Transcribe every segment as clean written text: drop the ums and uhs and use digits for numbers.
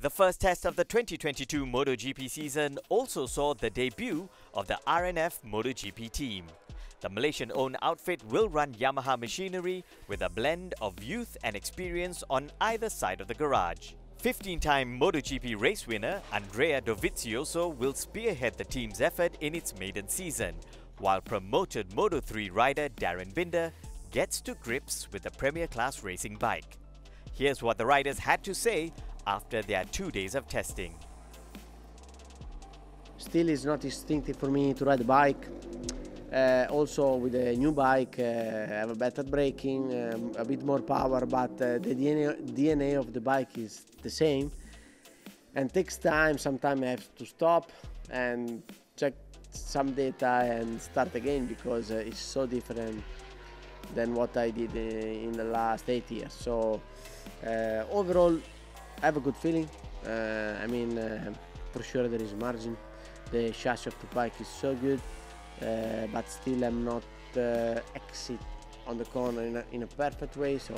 The first test of the 2022 MotoGP season also saw the debut of the RNF MotoGP team. The Malaysian-owned outfit will run Yamaha machinery with a blend of youth and experience on either side of the garage. 15-time MotoGP race winner Andrea DOVIZIOSO will spearhead the team's effort in its maiden season, while promoted Moto3 rider Darryn gets to grips with the Premier Class racing bike. Here's what the riders had to say after their 2 days of testing. Still, it's not instinctive for me to ride the bike. Also, with a new bike, I have a better braking, a bit more power, but the DNA of the bike is the same. And takes time. Sometimes I have to stop and check some data and start again because it's so different than what I did in the last 8 years. So overall, I have a good feeling. For sure there is margin. The chassis of the bike is so good, but still I'm not exit on the corner in a perfect way. So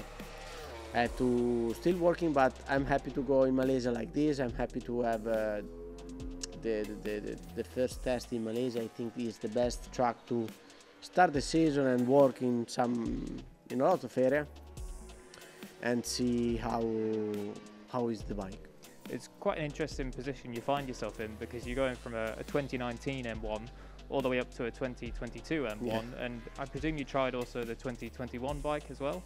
I have to still working, but I'm happy to go in Malaysia like this. I'm happy to have the first test in Malaysia. I think is the best track to start the season and work in a lot of area and see how is the bike. It's quite an interesting position you find yourself in because you're going from a 2019 M1 all the way up to a 2022 M1, yeah. And I presume you tried also the 2021 bike as well?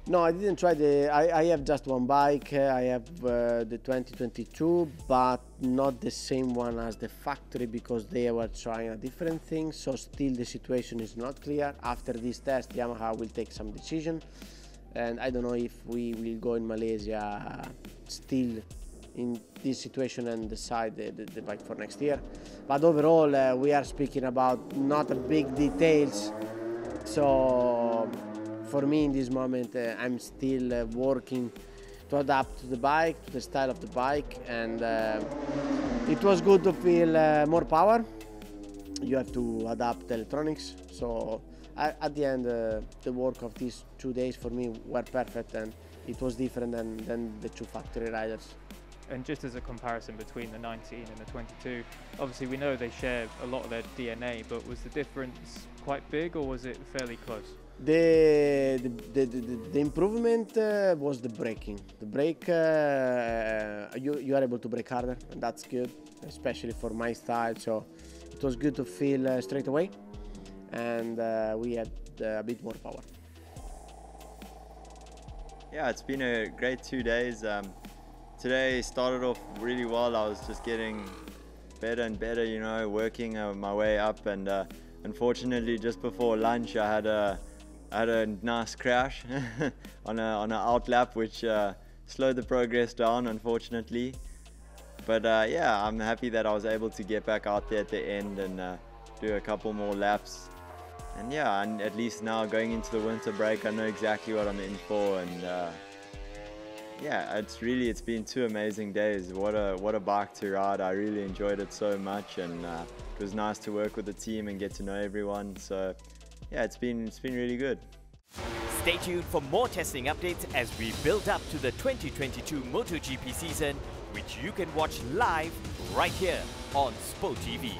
No, I didn't try I have just one bike. I have the 2022, but not the same one as the factory because they were trying a different thing. So still the situation is not clear. After this test, Yamaha will take some decision. And I don't know if we will go in Malaysia still in this situation and decide the bike for next year. But overall, we are speaking about not a big details. So for me in this moment, I'm still working to adapt to the bike, to the style of the bike. And it was good to feel more power. You have to adapt electronics. So at the end, the work of these 2 days for me were perfect, and it was different than the two factory riders. And just as a comparison between the 19 and the 22, obviously we know they share a lot of their DNA, but was the difference quite big or was it fairly close? The improvement was the braking. The brake, you are able to brake harder, and that's good, especially for my style. So it was good to feel straight away. And we had a bit more power. Yeah, it's been a great 2 days. Today started off really well. I was just getting better and better, working my way up. And unfortunately, just before lunch, I had a nice crash on an out lap, which slowed the progress down, unfortunately. But yeah, I'm happy that I was able to get back out there at the end and do a couple more laps. And yeah, and at least now going into the winter break, I know exactly what I'm in for. And yeah, it's been 2 amazing days. What a bike to ride. I really enjoyed it so much, and it was nice to work with the team and get to know everyone. So yeah, it's been really good. Stay tuned for more testing updates as we build up to the 2022 MotoGP season, which you can watch live right here on SPOTV.